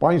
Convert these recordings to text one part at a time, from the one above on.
5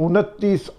29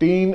3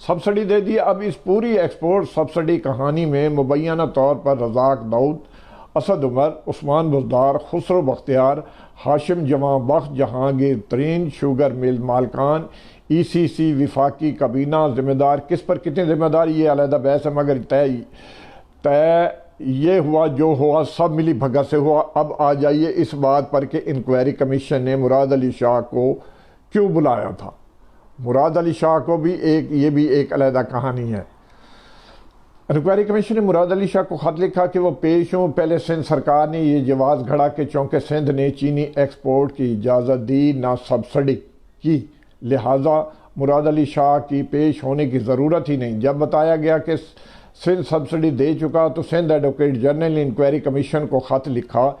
subsidy دے دی۔ اب اس پوری export subsidy کہانی میں مبینہ طور پر رزاق داؤد، اسد عمر، عثمان بزدار، خسرو بختیار، ہاشم جمع بخش، جہانگیر ترین، شوگر مل مالکان، ای سی سی، وفاقی کابینہ ذمہ دار، کس پر کتنے ذمہ دار یہ علیحدہ بحث ہے، مگر طے یہ ہوا جو ہوا سب ملی بھگت سے ہوا۔ اب آ جائیے اس بات پر کہ انکوائری کمیشن نے مراد علی شاہ کو کیوں بلایا تھا۔ مراد علی شاہ کو بھی یہ بھی ایک علیحدہ کہانی ہے۔ انکوائری کمیشن نے مراد علی شاہ کو خط لکھا کہ وہ پیش ہوں۔ پہلے سندھ سرکار نے یہ جواز گھڑا کہ چونکہ سندھ نے چینی ایکسپورٹ کی اجازت دی نہ سبسڈی کی، لہٰذا مراد علی شاہ کی پیش ہونے کی ضرورت ہی نہیں۔ جب بتایا گیا کہ سندھ سبسڈی دے چکا تو سندھ ایڈوکیٹ جنرل نے انکوائری کمیشن کو خط لکھا۔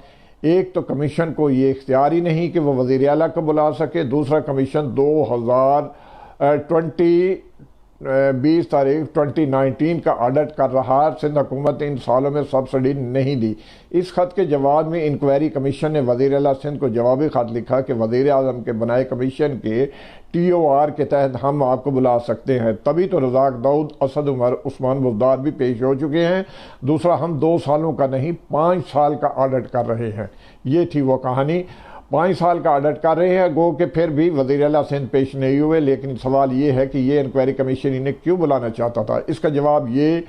ایک تو کمیشن کو یہ اختیار ہی نہیں کہ وہ وزیر اعلیٰ کو بلا سکے، دوسرا کمیشن 2019 کا آڈٹ کر رہا۔ سندھ حکومت نے ان سالوں میں سبسڈی نہیں دی۔ اس خط کے جواب میں انکوائری کمیشن نے وزیر اعلیٰ سندھ کو جوابی خط لکھا کہ وزیر اعظم کے بنائے کمیشن کے TOR کے تحت ہم آپ کو بلا سکتے ہیں۔ تبھی تو رزاق داؤد، اسد عمر، عثمان بزدار بھی پیش ہو چکے ہیں۔ دوسرا، ہم 2 سالوں کا نہیں 5 سال کا آڈٹ کر رہے ہیں۔ یہ تھی وہ کہانی۔ 5 سال کا آڈٹ کر رہے ہیں، گو کہ پھر بھی وزیر اعلیٰ سندھ پیش نہیں ہوئے۔ لیکن سوال یہ ہے کہ یہ انکوائری کمیشن انہیں کیوں بلانا چاہتا تھا؟ اس کا جواب یہ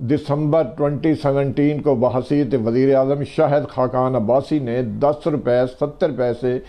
دسمبر 2017 کو بحیثیت وزیر اعظم شاہد خاقان عباسی نے 10 روپے 70 پیسے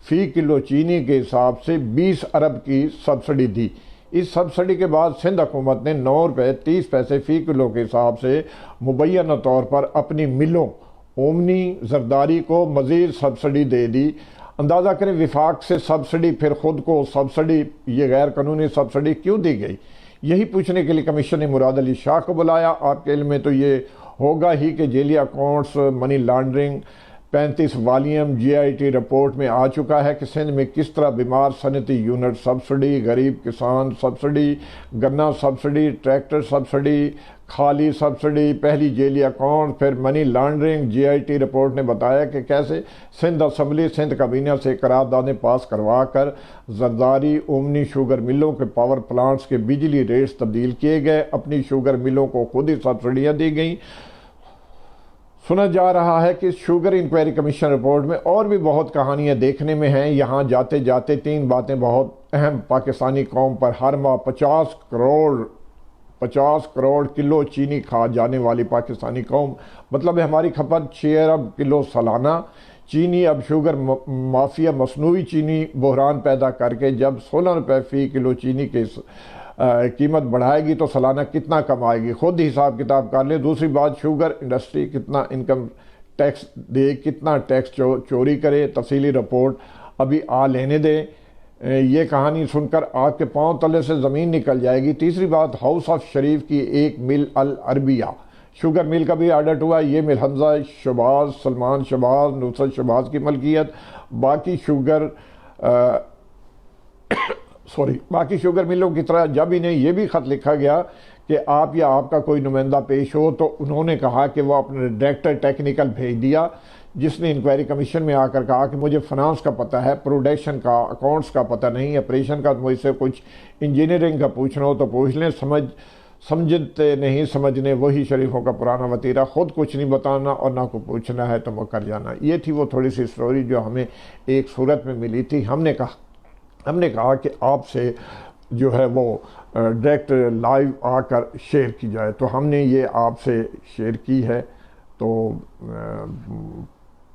فی کلو چینی کے حساب سے 20 ارب کی سبسڈی دی۔ اس سبسڈی کے بعد سندھ حکومت نے 9 روپے 30 پیسے فی کلو کے حساب سے مبینہ طور پر اپنی ملوں اومنی زرداری کو مزید سبسڈی دے دی۔ اندازہ کریں وفاق سے سبسڈی، پھر خود کو سبسڈی، یہ غیر قانونی سبسڈی کیوں دی گئی؟ یہی پوچھنے کے لیے کمیشن نے مراد علی شاہ کو بلایا۔ آپ کے علم میں تو یہ ہوگا ہی کہ jelly accounts, money laundering 35 والیم GIT report میں آ چکا ہے کہ سندھ میں کس طرح بیمار صنعتی یونٹ سبسڈی، غریب کسان سبسڈی، گنا سبسڈی، ٹریکٹر سبسڈی، کھالی سبسڈی، پہلی جیلی اکاؤنٹ، پھر منی لانڈرنگ۔ GIT رپورٹ نے بتایا کہ کیسے سندھ اسمبلی سندھ کابینہ سے قراردادیں پاس کروا کر زرداری، اومنی شوگر ملوں کے پاور پلانٹس کے بجلی ریٹس تبدیل کیے گئے، اپنی شوگر ملوں کو خود ہی سبسڈیاں دی گئیں۔ سنا جا رہا ہے کہ شوگر انکوائری کمیشن رپورٹ میں اور بھی بہت کہانیاں دیکھنے میں ہیں۔ یہاں جاتے جاتے 3 باتیں بہت اہم۔ پاکستانی قوم پر ہر ماہ 50 کروڑ کلو چینی کھا جانے والی پاکستانی قوم، مطلب ہے ہماری کھپت 6 ارب کلو سالانہ چینی۔ اب شوگر مافیا مصنوعی چینی بحران پیدا کر کے جب 16 روپے فی کلو چینی کے قیمت بڑھائے گی تو سالانہ کتنا کمائے گی؟ خود ہی حساب کتاب کر لیں۔ دوسری بات، شوگر انڈسٹری کتنا انکم ٹیکس دے، کتنا ٹیکس چوری کرے، تفصیلی رپورٹ ابھی لینے دیں۔ یہ کہانی سن کر آپ کے پاؤں تلے سے زمین نکل جائے گی۔ تیسری بات، ہاؤس آف شریف کی ایک مل العربیہ شوگر مل کا بھی آڈٹ ہوا۔ یہ مل حمزہ شہباز، سلمان شہباز، نصرت شہباز کی ملکیت۔ باقی شوگر ملوں کی طرح جب انہیں یہ بھی خط لکھا گیا کہ آپ یا آپ کا کوئی نمائندہ پیش ہو تو انہوں نے کہا کہ وہ اپنے ڈائریکٹر ٹیکنیکل بھیج دیا، جس نے انکوائری کمیشن میں آ کر کہا کہ مجھے فنانس کا پتہ ہے، پروڈکشن کا، اکاؤنٹس کا پتہ نہیں، آپریشن کا، مجھ سے کچھ انجینئرنگ کا پوچھنا ہو تو پوچھ لیں۔ سمجھتے نہیں سمجھنے وہی شریفوں کا پرانا وتیرہ، خود کچھ نہیں بتانا اور نہ کو پوچھنا ہے تو مکر جانا۔ یہ تھی وہ تھوڑی سی سٹوری جو ہمیں ایک صورت میں ملی تھی۔ ہم نے کہا کہ آپ سے جو ہے وہ ڈائریکٹ لائیو آ کر شیئر کی جائے، تو ہم نے یہ آپ سے شیئر کی ہے۔ تو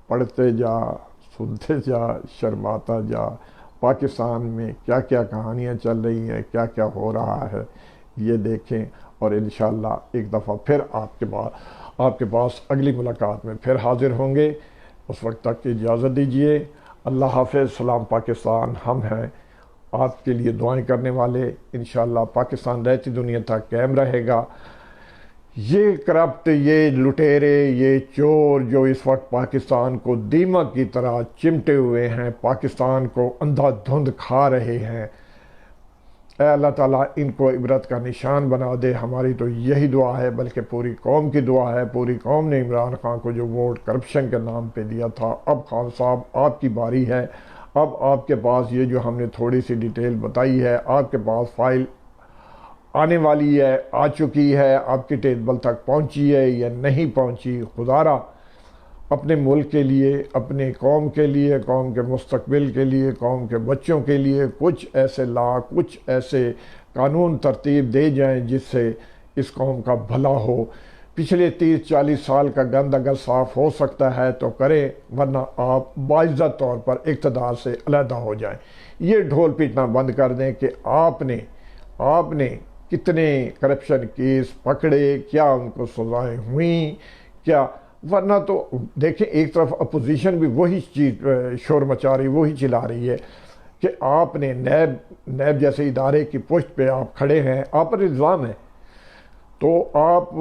پڑھتے جا، سنتے جا، شرماتا جا۔ پاکستان میں کیا کیا کہانیاں چل رہی ہیں، کیا کیا ہو رہا ہے، یہ دیکھیں، اور انشاءاللہ ایک دفعہ پھر آپ کے پاس اگلی ملاقات میں پھر حاضر ہوں گے۔ اس وقت تک کی اجازت دیجیے۔ اللہ حافظ۔ سلام پاکستان۔ ہم ہیں آپ کے لیے دعائیں کرنے والے۔ انشاءاللہ پاکستان رہتی دنیا تک قائم رہے گا۔ یہ کرپٹ، یہ لٹیرے، یہ چور جو اس وقت پاکستان کو دیمک کی طرح چمٹے ہوئے ہیں، پاکستان کو اندھا دھند کھا رہے ہیں، اے اللہ تعالیٰ ان کو عبرت کا نشان بنا دے۔ ہماری تو یہی دعا ہے، بلکہ پوری قوم کی دعا ہے۔ پوری قوم نے عمران خان کو جو ووٹ کرپشن کے نام پہ دیا تھا، اب خان صاحب آپ کی باری ہے۔ اب آپ کے پاس یہ جو ہم نے تھوڑی سی ڈیٹیل بتائی ہے، آپ کے پاس فائل آنے والی ہے، آ چکی ہے، آپ کی ٹیبل تک پہنچی ہے یا نہیں پہنچی، خدا را اپنے ملک کے لیے، اپنے قوم کے لیے، قوم کے مستقبل کے لیے، قوم کے بچوں کے لیے کچھ ایسے کچھ ایسے قانون ترتیب دے جائیں جس سے اس قوم کا بھلا ہو۔ پچھلے 30-40 سال کا گند اگر صاف ہو سکتا ہے تو کریں، ورنہ آپ باعزت طور پر اقتدار سے علیحدہ ہو جائیں۔ یہ ڈھول پیٹنا بند کر دیں کہ آپ نے کتنے کرپشن کیس پکڑے، کیا ان کو سزائیں ہوئیں، کیا، ورنہ تو دیکھیں ایک طرف اپوزیشن بھی وہی چیز شور مچا رہی، وہی چلا رہی ہے کہ آپ نے نیب جیسے ادارے کی پشت پہ آپ کھڑے ہیں، آپ پر الزام ہے، تو آپ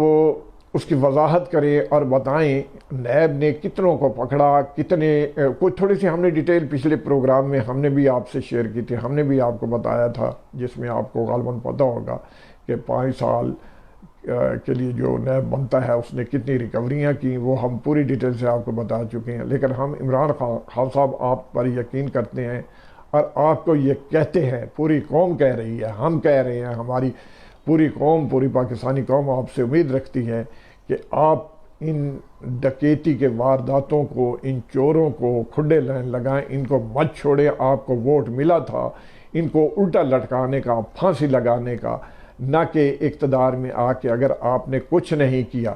اس کی وضاحت کریں اور بتائیں نیب نے کتنوں کو پکڑا، کتنے، کچھ تھوڑی سی ہم نے ڈیٹیل پچھلے پروگرام میں ہم نے بھی آپ سے شیئر کی تھی، ہم نے بھی آپ کو بتایا تھا، جس میں آپ کو غالباً پتہ ہوگا کہ 5 سال کے لیے جو نیب بنتا ہے اس نے کتنی ریکوریاں کی، وہ ہم پوری ڈیٹیل سے آپ کو بتا چکے ہیں۔ لیکن ہم عمران خان صاحب آپ پر یقین کرتے ہیں اور آپ کو یہ کہتے ہیں، پوری قوم کہہ رہی ہے، ہم کہہ رہے ہیں، ہماری پوری قوم، پوری پاکستانی قوم آپ سے امید رکھتی ہے کہ آپ ان ڈکیتی کے وارداتوں کو، ان چوروں کو کھڈے لگائیں، ان کو مت چھوڑیں۔ آپ کو ووٹ ملا تھا ان کو الٹا لٹکانے کا، پھانسی لگانے کا، نہ کہ اقتدار میں آ کے اگر آپ نے کچھ نہیں کیا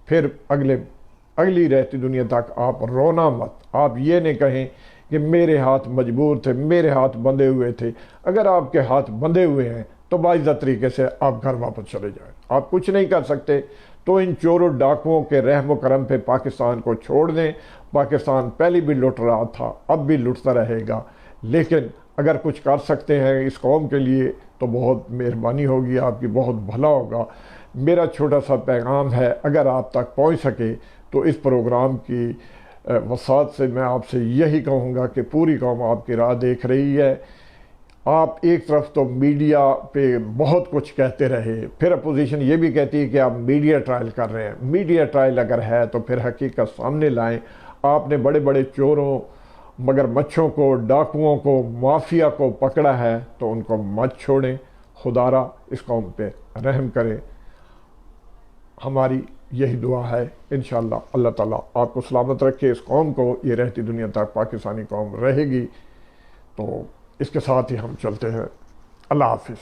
پھر اگلی رہتی دنیا تک آپ رونا مت۔ آپ یہ نہیں کہیں کہ میرے ہاتھ مجبور تھے، میرے ہاتھ بندھے ہوئے تھے۔ اگر آپ کے ہاتھ بندھے ہوئے ہیں تو باعزت طریقے سے آپ گھر واپس چلے جائیں۔ آپ کچھ نہیں کر سکتے تو ان چوروں ڈاکوؤں کے رحم و کرم پہ پاکستان کو چھوڑ دیں۔ پاکستان پہلے بھی لٹ رہا تھا، اب بھی لٹتا رہے گا، لیکن اگر کچھ کر سکتے ہیں اس قوم کے لیے تو بہت مہربانی ہوگی آپ کی، بہت بھلا ہوگا۔ میرا چھوٹا سا پیغام ہے، اگر آپ تک پہنچ سکے تو اس پروگرام کی وسعت سے میں آپ سے یہی کہوں گا کہ پوری قوم آپ کی راہ دیکھ رہی ہے۔ آپ ایک طرف تو میڈیا پہ بہت کچھ کہتے رہے، پھر اپوزیشن یہ بھی کہتی ہے کہ آپ میڈیا ٹرائل کر رہے ہیں۔ میڈیا ٹرائل اگر ہے تو پھر حقیقت سامنے لائیں۔ آپ نے بڑے بڑے چوروں، مگر مچھوں کو، ڈاکوؤں کو، مافیا کو پکڑا ہے تو ان کو مت چھوڑیں۔ خدا را اس قوم پہ رحم کرے، ہماری یہی دعا ہے۔ انشاءاللہ اللہ تعالیٰ آپ کو سلامت رکھے، اس قوم کو، یہ رہتی دنیا تک پاکستانی قوم رہے گی۔ تو اس کے ساتھ ہی ہم چلتے ہیں۔ اللہ حافظ۔